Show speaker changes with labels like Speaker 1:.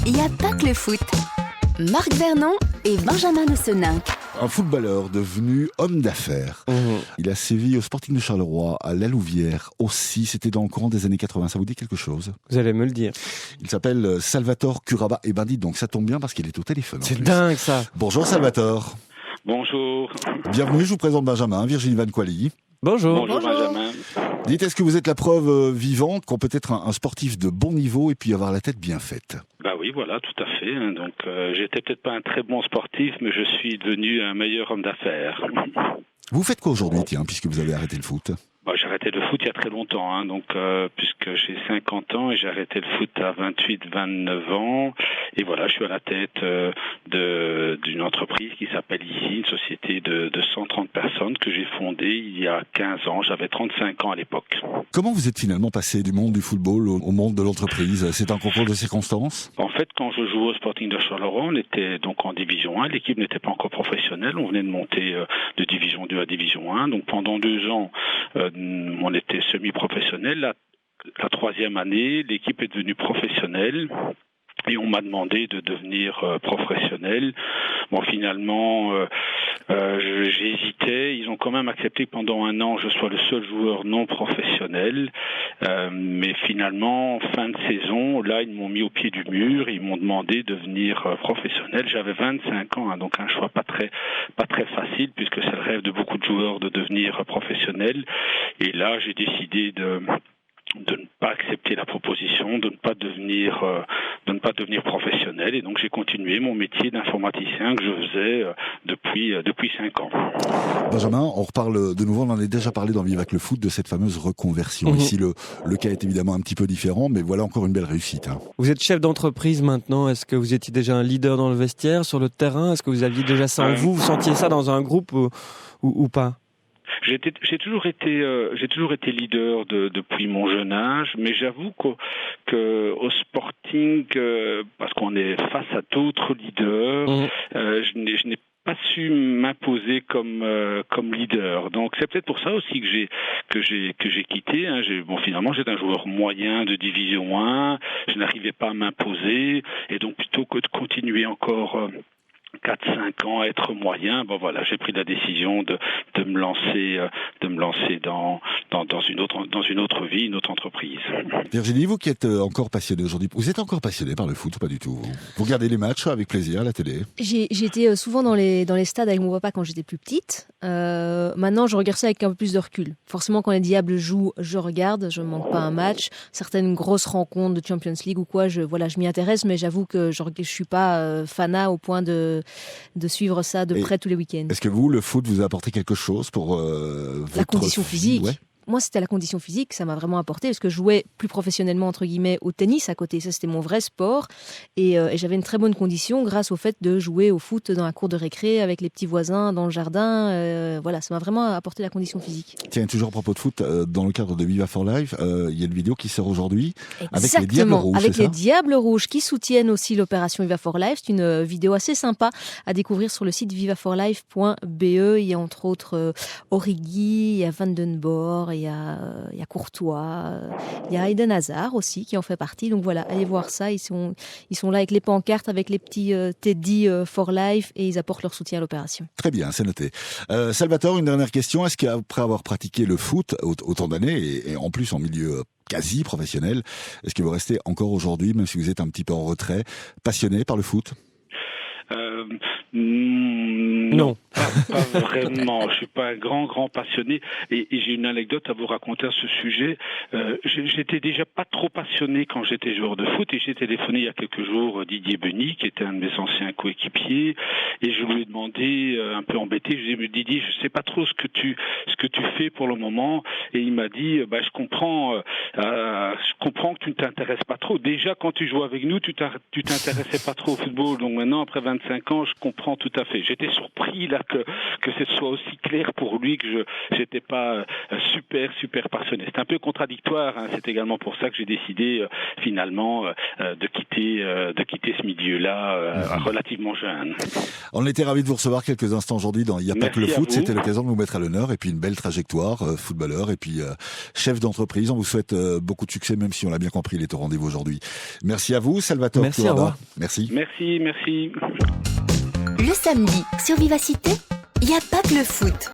Speaker 1: Il n'y a pas que le foot. Marc Vernon et Benjamin de Seninck.
Speaker 2: Un footballeur devenu homme d'affaires. Il a sévi au Sporting de Charleroi, à La Louvière aussi. C'était dans le courant des années 80. Ça vous dit quelque chose?
Speaker 3: Vous allez me le dire.
Speaker 2: Il s'appelle Salvatore Curaba. Et ben dites donc, ça tombe bien parce qu'il est au téléphone.
Speaker 3: C'est dingue ça.
Speaker 2: Bonjour Salvatore.
Speaker 4: Bonjour.
Speaker 2: Bienvenue, je vous présente Benjamin, Virginie Van Quali.
Speaker 3: Bonjour.
Speaker 4: Bonjour Benjamin.
Speaker 2: Dites, est-ce que vous êtes la preuve vivante qu'on peut être un sportif de bon niveau et puis avoir la tête bien faite?
Speaker 4: Bah oui, voilà, tout à fait. Donc, j'étais peut-être pas un très bon sportif, mais je suis devenu un meilleur homme d'affaires.
Speaker 2: Vous faites quoi aujourd'hui, tiens, puisque vous avez arrêté le foot?
Speaker 4: J'ai arrêté le foot il y a très longtemps, puisque j'ai 50 ans et j'ai arrêté le foot à 28-29 ans. Et voilà, je suis à la tête d'une entreprise qui s'appelle ici, une société de 130 personnes que j'ai fondée il y a 15 ans. J'avais 35 ans à l'époque.
Speaker 2: Comment vous êtes finalement passé du monde du football au monde de l'entreprise? C'est un concours de circonstances?
Speaker 4: En fait, quand je jouais au Sporting de Charleroi, on était donc en Division 1. L'équipe n'était pas encore professionnelle. On venait de monter de Division 2 à Division 1. Donc pendant 2 ans, on était semi-professionnel. La troisième année, l'équipe est devenue professionnelle. Et on m'a demandé de devenir professionnel. Bon, finalement, j'hésitais. Ils ont quand même accepté que pendant 1 an, je sois le seul joueur non professionnel. Mais finalement, fin de saison, là, ils m'ont mis au pied du mur. Ils m'ont demandé de devenir professionnel. J'avais 25 ans, donc un choix pas très facile, puisque c'est le rêve de beaucoup de joueurs de devenir professionnel. Et là, j'ai décidé de ne pas accepter la proposition, de ne pas devenir professionnel, et donc j'ai continué mon métier d'informaticien que je faisais depuis 5 ans.
Speaker 2: Benjamin, on reparle de nouveau, on en a déjà parlé dans Vivac le foot, de cette fameuse reconversion. Ici, le cas est évidemment un petit peu différent, mais voilà encore une belle réussite.
Speaker 3: Vous êtes chef d'entreprise maintenant. Est-ce que vous étiez déjà un leader dans le vestiaire, sur le terrain? Est-ce que vous aviez déjà ça en vous? Vous sentiez ça dans un groupe ou pas?
Speaker 4: J'ai toujours été leader depuis mon jeune âge, mais j'avoue que au Sporting, parce qu'on est face à d'autres leaders, je n'ai pas su m'imposer comme leader. Donc c'est peut-être pour ça aussi que j'ai quitté. Finalement j'étais un joueur moyen de Division 1, je n'arrivais pas à m'imposer, et donc plutôt que de continuer encore 4-5 ans à être moyen, j'ai pris la décision de me lancer dans une autre vie, une autre entreprise.
Speaker 2: Virginie, vous qui êtes encore passionnée aujourd'hui, vous êtes encore passionnée par le foot ou pas du tout? Vous regardez les matchs avec plaisir à la télé?
Speaker 5: J'étais souvent dans les stades avec mon papa quand j'étais plus petite. Maintenant, je regarde ça avec un peu plus de recul. Forcément, quand les Diables jouent, je regarde, je ne manque pas un match. Certaines grosses rencontres de Champions League ou quoi, je m'y intéresse, mais j'avoue que je suis pas fanat au point de suivre ça de près tous les week-ends.
Speaker 2: Est-ce que le foot vous a apporté quelque chose pour
Speaker 5: la condition physique? Moi, c'était la condition physique, ça m'a vraiment apporté, parce que je jouais plus professionnellement, entre guillemets, au tennis à côté. Ça, c'était mon vrai sport. Et j'avais une très bonne condition grâce au fait de jouer au foot dans la cour de récré, avec les petits voisins, dans le jardin. Ça m'a vraiment apporté la condition physique.
Speaker 2: Tiens, toujours à propos de foot, dans le cadre de Viva for Life, il y a une vidéo qui sort aujourd'hui avec les Diables Rouges.
Speaker 5: Avec les Diables Rouges qui soutiennent aussi l'opération Viva for Life. C'est une vidéo assez sympa à découvrir sur le site vivaforlife.be. Il y a entre autres Origi, il y a Vandenborg, il y a Courtois, il y a Eden Hazard aussi qui en fait partie. Donc voilà, allez voir ça. Ils sont là avec les pancartes, avec les petits Teddy for Life, et ils apportent leur soutien à l'opération.
Speaker 2: Très bien, c'est noté. Salvatore, une dernière question. Est-ce qu'après avoir pratiqué le foot autant d'années, et en plus en milieu quasi professionnel, est-ce que vous restez encore aujourd'hui, même si vous êtes un petit peu en retrait, passionné par le foot?
Speaker 4: Non, pas vraiment. Je suis pas un grand passionné, et j'ai une anecdote à vous raconter à ce sujet. J'étais déjà pas trop passionné quand j'étais joueur de foot, et j'ai téléphoné il y a quelques jours Didier Benny, qui était un de mes anciens coéquipiers, et je lui ai demandé, un peu embêté, je lui ai dit: Didier, je sais pas trop ce que tu fais pour le moment. Et il m'a dit: je comprends que tu ne t'intéresses pas trop. Déjà quand tu jouais avec nous, tu t'intéressais pas trop au football. Donc maintenant, après 25 ans, ans, je comprends tout à fait. J'étais surpris là que ce soit aussi clair pour lui, que j'étais pas super passionné. C'est un peu contradictoire, hein. C'est également pour ça que j'ai décidé finalement de quitter ce milieu-là relativement jeune.
Speaker 2: On était ravis de vous recevoir quelques instants aujourd'hui dans Il n'y a pas que le foot. C'était l'occasion de vous mettre à l'honneur et puis une belle trajectoire, footballeur et puis chef d'entreprise. On vous souhaite beaucoup de succès, même si on l'a bien compris, il est au rendez-vous aujourd'hui. Merci à vous, Salvatore Turada. Merci.
Speaker 4: Merci.
Speaker 1: Le samedi, sur Vivacité, il n'y a pas que le foot.